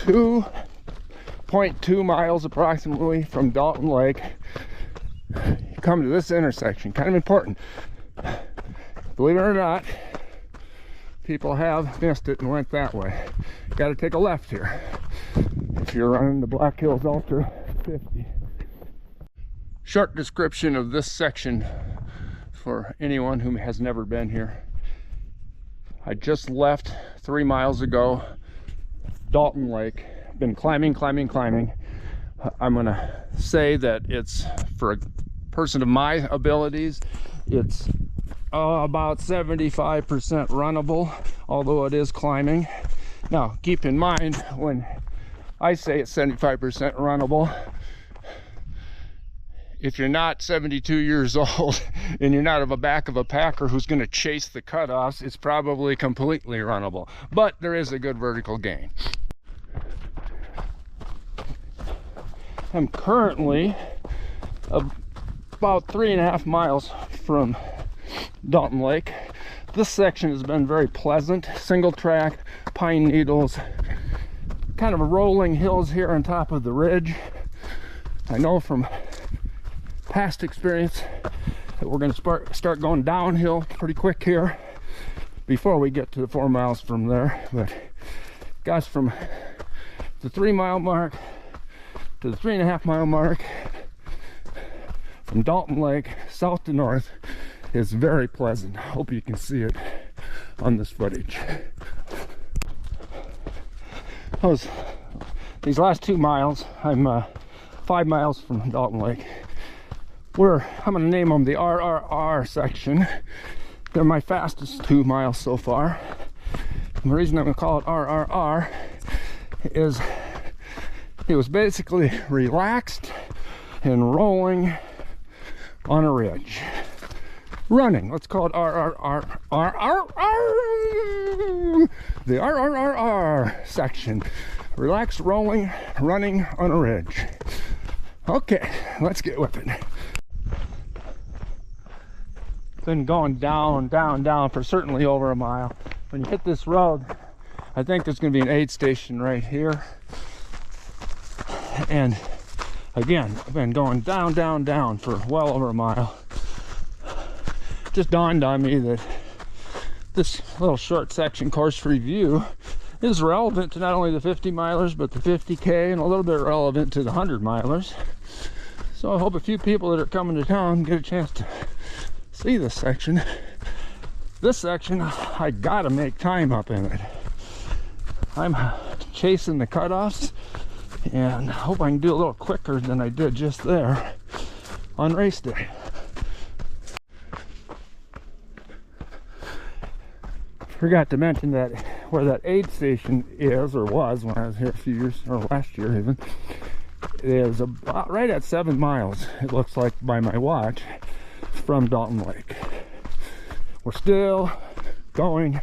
2.2 miles approximately from Dalton Lake. You come to this intersection, kind of important. Believe it or not, people have missed it and went that way. Got to take a left here if you're running the Black Hills Ultra 50. Short description of this section for anyone who has never been here. I just left 3 miles ago Dalton Lake. Been climbing. I'm gonna say that it's, for a person of my abilities, it's about 75% runnable, although it is climbing. Now keep in mind, when I say it's 75% runnable, if you're not 72 years old and you're not of a back of a packer who's going to chase the cutoffs, it's probably completely runnable, but there is a good vertical gain. I'm currently about 3.5 miles from Dalton Lake. This section has been very pleasant, single track, pine needles, kind of rolling hills here on top of the ridge. I know from past experience that we're going to start going downhill pretty quick here before we get to the 4 miles from there. But guys, from the 3 mile mark to the 3.5 mile mark, from Dalton Lake south to north, is very pleasant. Hope you can see it on this footage. These last 2 miles, I'm 5 miles from Dalton Lake. I'm going to name them the RRR section. They're my fastest 2 miles so far. And the reason I'm going to call it RRR is it was basically relaxed and rolling on a ridge. Running, let's call it RRR. The RRR section. Relaxed, rolling, running on a ridge. Okay, let's get with it. Been going down for certainly over a mile. When you hit this road, I think there's going to be an aid station right here. And again, I've been going down for well over a mile. Just dawned on me that this little short section course review is relevant to not only the 50 milers, but the 50K, and a little bit relevant to the 100 milers. So I hope a few people that are coming to town get a chance to see this section. This section, I gotta make time up in it. I'm chasing the cutoffs and hope I can do a little quicker than I did just there on race day. Forgot to mention that where that aid station is, or was when I was here a few years, or last year even, is about right at 7 miles, it looks like by my watch, from Dalton Lake. We're still going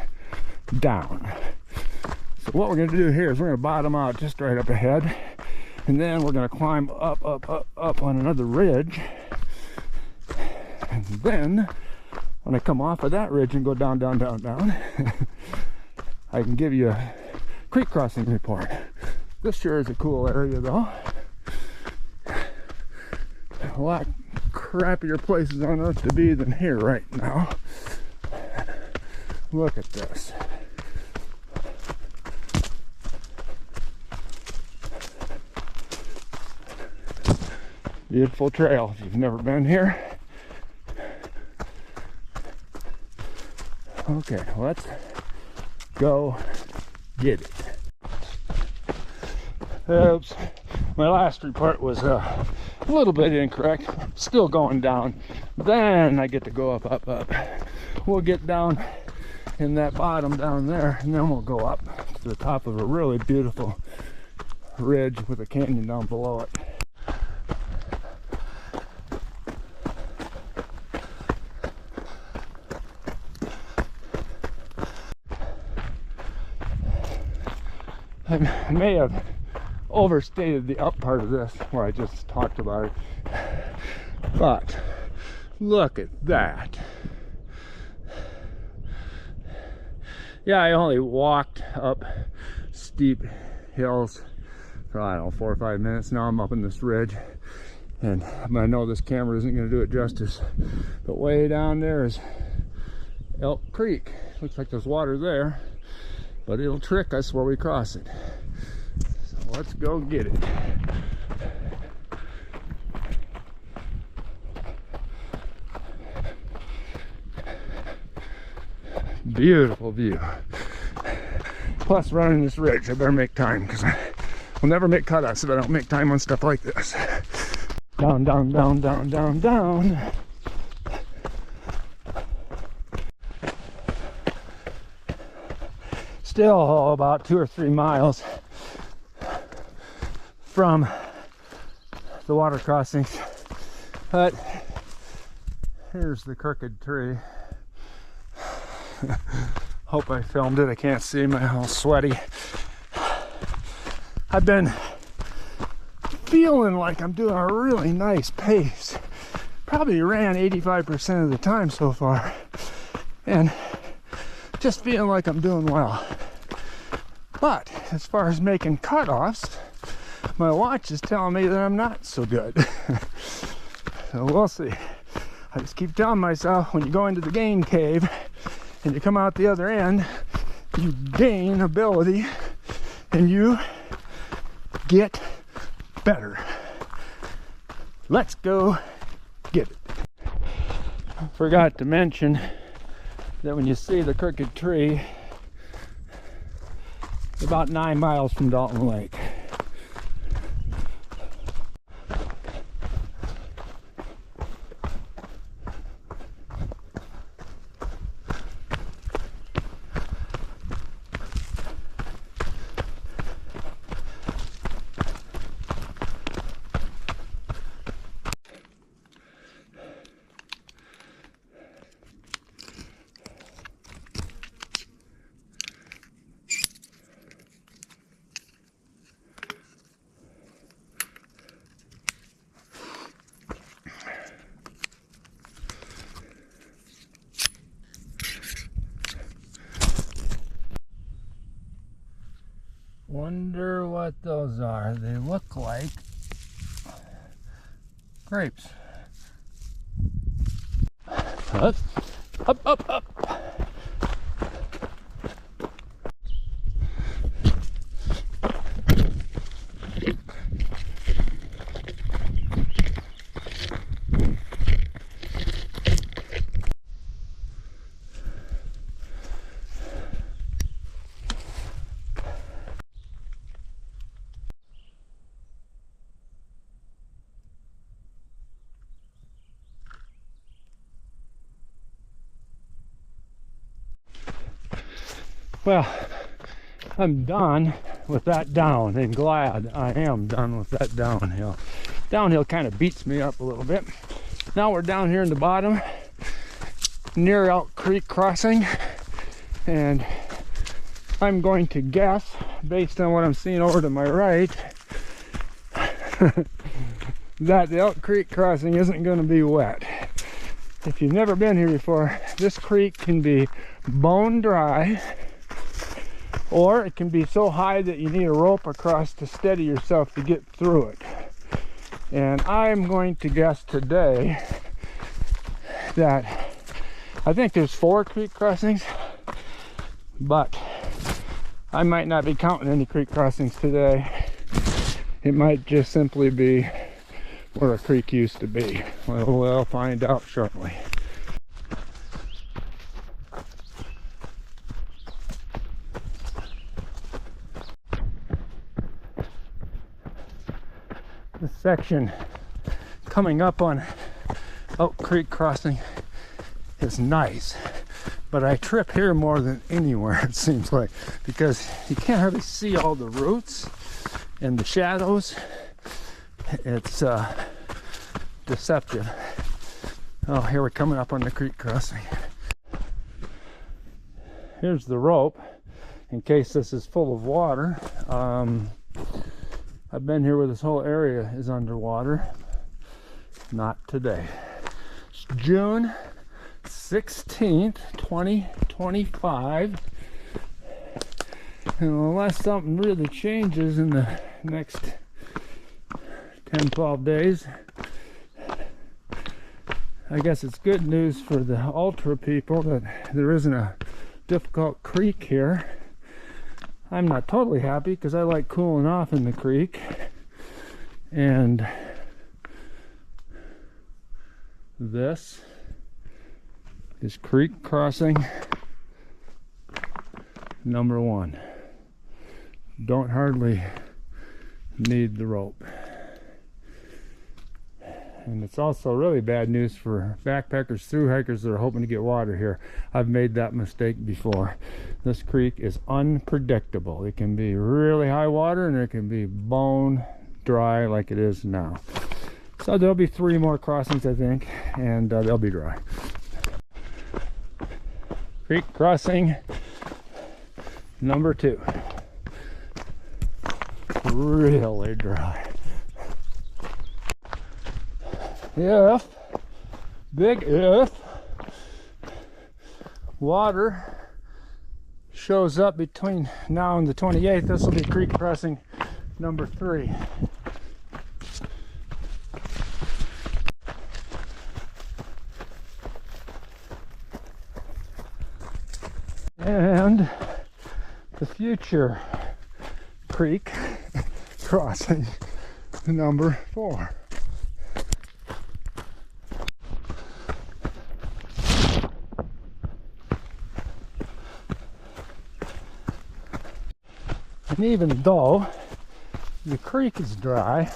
down. So what we're going to do here is we're going to bottom out just right up ahead, and then we're going to climb up on another ridge, and then when I come off of that ridge and go down, I can give you a creek crossing report. This sure is a cool area though. A lot crappier places on earth to be than here right now. Look at this. Beautiful trail if you've never been here. Okay, let's go get it. Oops, my last report was a little bit incorrect. Still going down. Then I get to go up. We'll get down in that bottom down there, and then we'll go up to the top of a really beautiful ridge with a canyon down below it. I may have overstated the up part of this where I just talked about it, but look at that. Yeah, I only walked up steep hills for, I don't know, 4 or 5 minutes. Now I'm up in this ridge, and I know this camera isn't going to do it justice, but way down there is Elk Creek. Looks like there's water there, but it'll trick us where we cross it. So let's go get it. Beautiful view. Plus, running this ridge, I better make time, because I'll never make cutoffs if I don't make time on stuff like this. Down, down, down, down, down, down. Still about 2 or 3 miles from the water crossings, but here's the crooked tree. Hope I filmed it. I can't see, I'm all sweaty. I've been feeling like I'm doing a really nice pace. Probably ran 85% of the time so far, and just feeling like I'm doing well. But as far as making cutoffs, my watch is telling me that I'm not so good. So we'll see. I just keep telling myself, when you go into the gain cave and you come out the other end, you gain ability and you get better. Let's go get it. Forgot to mention that when you see the crooked tree, it's about 9 miles from Dalton Lake. Wonder what those are. They look like grapes. Up, up, up, up. Well, I'm done with that down, and glad I am done with that downhill. Downhill kind of beats me up a little bit. Now we're down here in the bottom near Elk Creek crossing, and I'm going to guess, based on what I'm seeing over to my right, that the Elk Creek crossing isn't going to be wet. If you've never been here before, this creek can be bone dry, or it can be so high that you need a rope across to steady yourself to get through it. And I'm going to guess today that I think there's 4 creek crossings, but I might not be counting any creek crossings today. It might just simply be where a creek used to be. We'll find out shortly. This section coming up on Elk Creek crossing is nice, but I trip here more than anywhere, it seems like, because you can't hardly see all the roots and the shadows. It's deceptive. Oh, here we're coming up on the creek crossing. Here's the rope in case this is full of water. I've been here where this whole area is underwater. Not today. It's June 16th, 2025. And unless something really changes in the next 10-12 days, I guess it's good news for the ultra people that there isn't a difficult creek here. I'm not totally happy because I like cooling off in the creek. And this is creek crossing number 1. Don't hardly need the rope. And it's also really bad news for backpackers, through hikers that are hoping to get water here. I've made that mistake before. This creek is unpredictable. It can be really high water and it can be bone dry like it is now. So there'll be 3 more crossings, I think, and they'll be dry. Creek crossing number 2. Really dry. If, big if, water shows up between now and the 28th, this will be creek crossing number 3. And the future creek crossing number 4. And even though the creek is dry,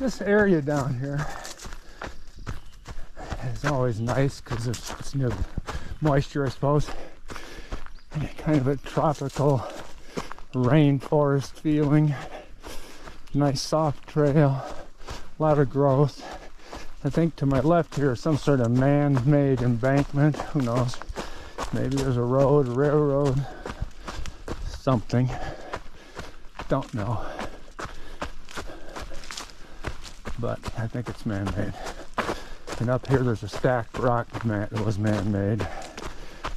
this area down here is always nice because it's near the moisture, I suppose. Kind of a tropical rainforest feeling. Nice soft trail, a lot of growth. I think to my left here is some sort of man-made embankment. Who knows? Maybe there's a road, a railroad, something. Don't know. But I think it's man-made. And up here there's a stacked rock that was man-made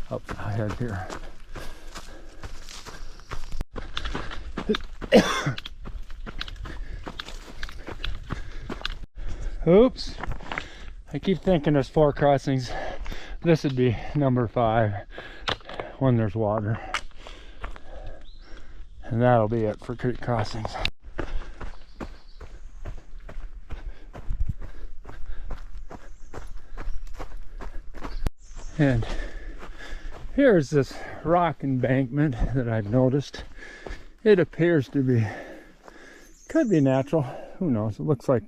up ahead here. Oops. I keep thinking there's 4 crossings. This would be number 5 when there's water. And that'll be it for creek crossings. And here's this rock embankment that I've noticed. It appears to be, could be natural, who knows? It looks like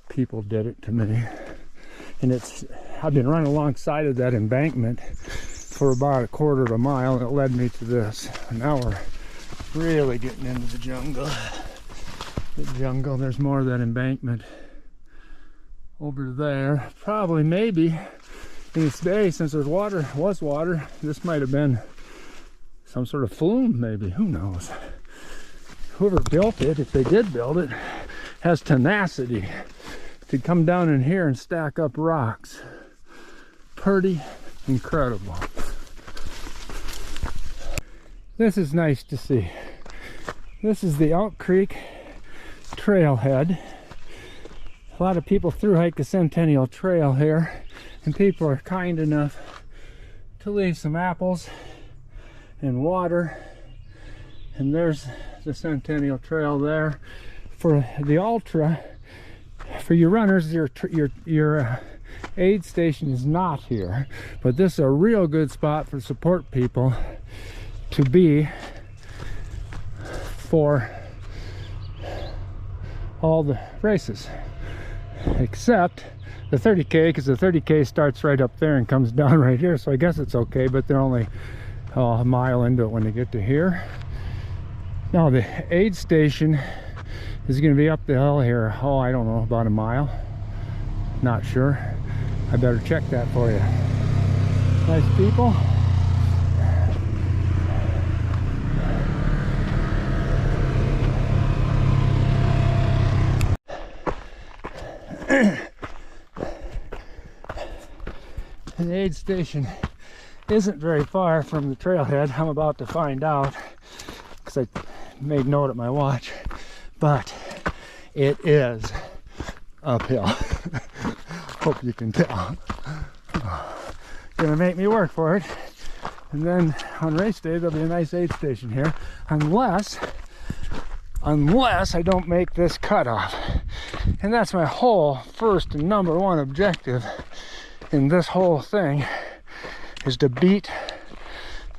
people did it to me. And I've been running alongside of that embankment for about 1/4 of a mile, and it led me to this. And now we're really getting into the jungle. There's more of that embankment over there. Probably, maybe, in its day, since there's water, this might have been some sort of flume, maybe, who knows. Whoever built it, if they did build it, has tenacity to come down in here and stack up rocks. Pretty incredible. This is nice to see. This is the Elk Creek trailhead. A lot of people through hike the Centennial Trail here, and people are kind enough to leave some apples and water. And there's the Centennial Trail there. For the ultra, for your runners, your aid station is not here, but this is a real good spot for support people to be for all the races, except the 30K, because the 30K starts right up there and comes down right here, so I guess it's okay, but they're only a mile into it when they get to here. Now the aid station is going to be up the hill here, I don't know, about a mile, not sure. I better check that for you. Nice people. The aid station isn't very far from the trailhead. I'm about to find out. because I made note at my watch, but it is uphill. Hope you can tell. Gonna make me work for it. And then on race day there'll be a nice aid station here, unless I don't make this cutoff. And that's my whole first and number one objective in this whole thing, is to beat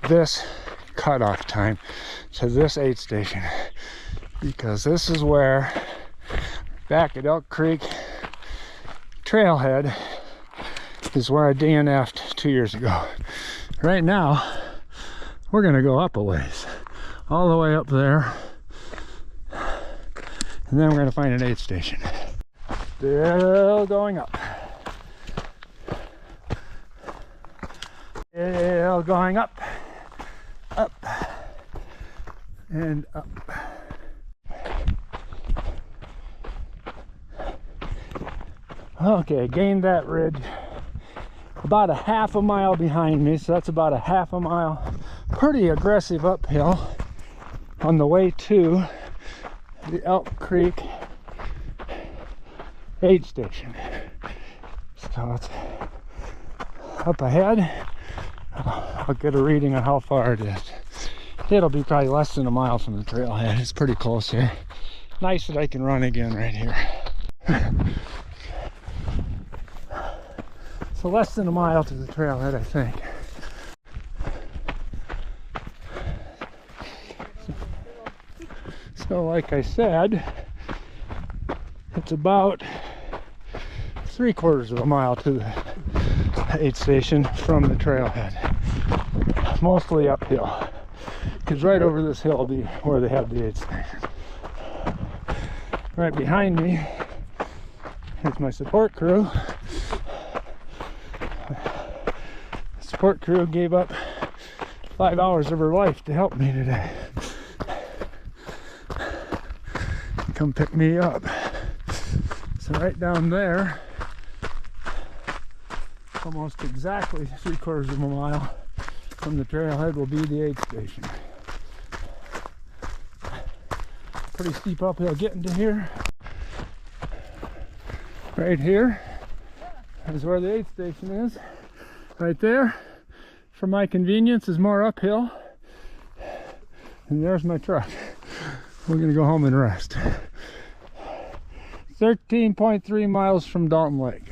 this cutoff time to this aid station, because this is where, back at Elk Creek trailhead, is where I DNF'd 2 years ago. Right now we're gonna go up a ways, all the way up there, and then we're gonna find an aid station. Still going up. Still going up, up, and up. Okay, gained that ridge. About a half a mile behind me, so that's about a half a mile. Pretty aggressive uphill on the way to the Elk Creek aid station. So it's up ahead. I'll get a reading on how far it is. It'll be probably less than a mile from the trailhead. It's pretty close here. Nice that I can run again right here. So less than a mile to the trailhead, I think. So like I said, it's about 3/4 of a mile to the aid station from the trailhead. Mostly uphill, because right over this hill will be where they have the aid station. Right behind me is my support crew. The support crew gave up 5 hours of her life to help me today. Come pick me up. So right down there, almost exactly 3/4 of a mile from the trailhead, will be the aid station. Pretty steep uphill getting to here. Right here is where the aid station is. Right there, for my convenience, is more uphill. And there's my truck. We're gonna go home and rest. 13.3 miles from Dalton Lake.